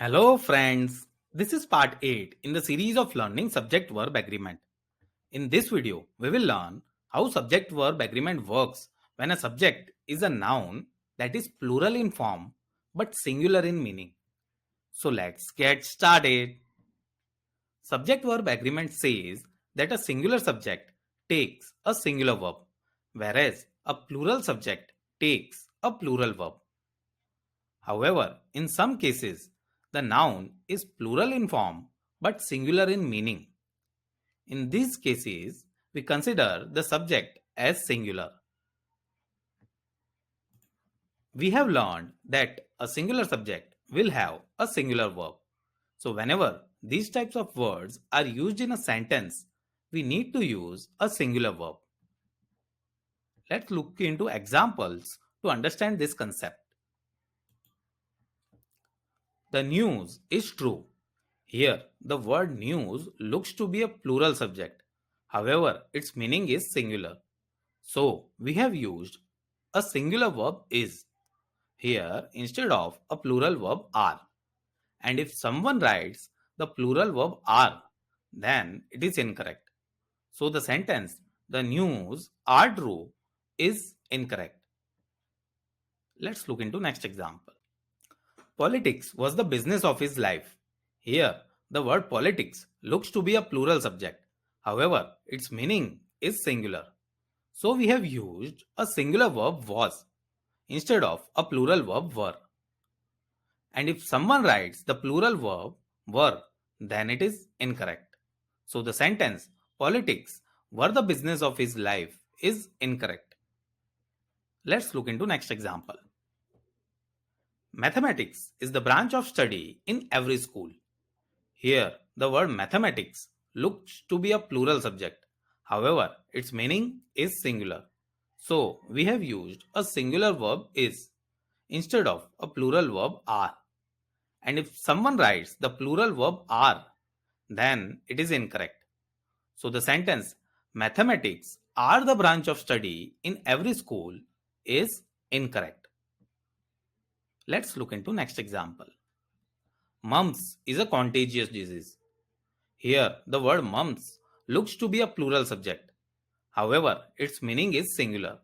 Hello friends, this is part 8 in the series of learning subject-verb agreement. In this video, we will learn how subject-verb agreement works when a subject is a noun that is plural in form but singular in meaning. So let's get started. Subject-verb agreement says that a singular subject takes a singular verb, whereas a plural subject takes a plural verb. However, in some cases, the noun is plural in form but singular in meaning. In these cases, we consider the subject as singular. We have learned that a singular subject will have a singular verb. So, whenever these types of words are used in a sentence, we need to use a singular verb. Let's look into examples to understand this concept. The news is true. Here, the word news looks to be a plural subject. However, its meaning is singular. So, we have used a singular verb is here instead of a plural verb are. And if someone writes the plural verb are, then it is incorrect. So, the sentence the news are true is incorrect. Let's look into next example. Politics was the business of his life. Here, the word politics looks to be a plural subject. However, its meaning is singular. So we have used a singular verb was instead of a plural verb were. And if someone writes the plural verb were, then it is incorrect. So the sentence politics were the business of his life is incorrect. Let's look into next example. Mathematics is the branch of study in every school. Here, the word mathematics looks to be a plural subject. However, its meaning is singular. So, we have used a singular verb is instead of a plural verb are. And if someone writes the plural verb are, then it is incorrect. So, the sentence mathematics are the branch of study in every school is incorrect. Let's look into next example. Mumps is a contagious disease. Here, the word mumps looks to be a plural subject. However, its meaning is singular.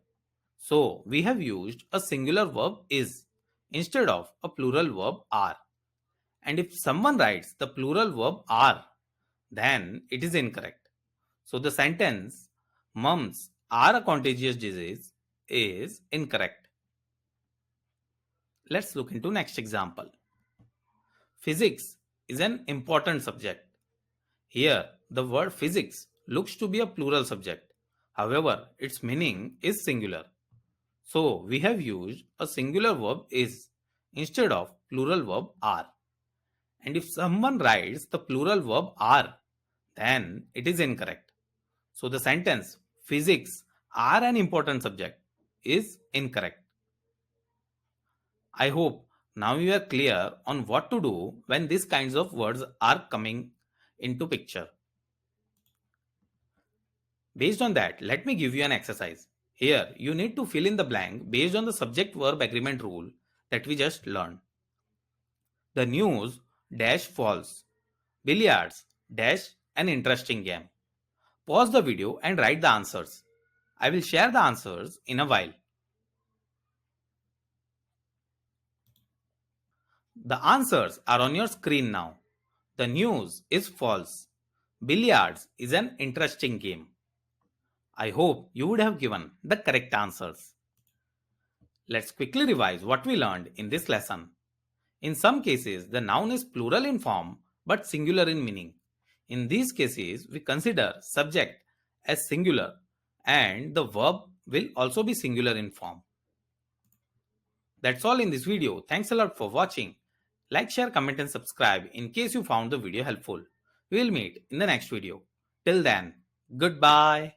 So, we have used a singular verb is instead of a plural verb are. And if someone writes the plural verb are, then it is incorrect. So, the sentence mumps are a contagious disease is incorrect. Let's look into next example. Physics is an important subject. Here, the word physics looks to be a plural subject. However, its meaning is singular. So, we have used a singular verb is instead of plural verb are. And if someone writes the plural verb are, then it is incorrect. So, the sentence physics are an important subject is incorrect. I hope now you are clear on what to do when these kinds of words are coming into picture. Based on that, let me give you an exercise. Here, you need to fill in the blank based on the subject-verb agreement rule that we just learned. The news dash false. Billiards dash an interesting game. Pause the video and write the answers. I will share the answers in a while. The answers are on your screen now. The news is false. Billiards is an interesting game. I hope you would have given the correct answers. Let's quickly revise what we learned in this lesson. In some cases, the noun is plural in form but singular in meaning. In these cases, we consider subject as singular and the verb will also be singular in form. That's all in this video. Thanks a lot for watching. Like, share, comment and subscribe in case you found the video helpful. We will meet in the next video. Till then, goodbye.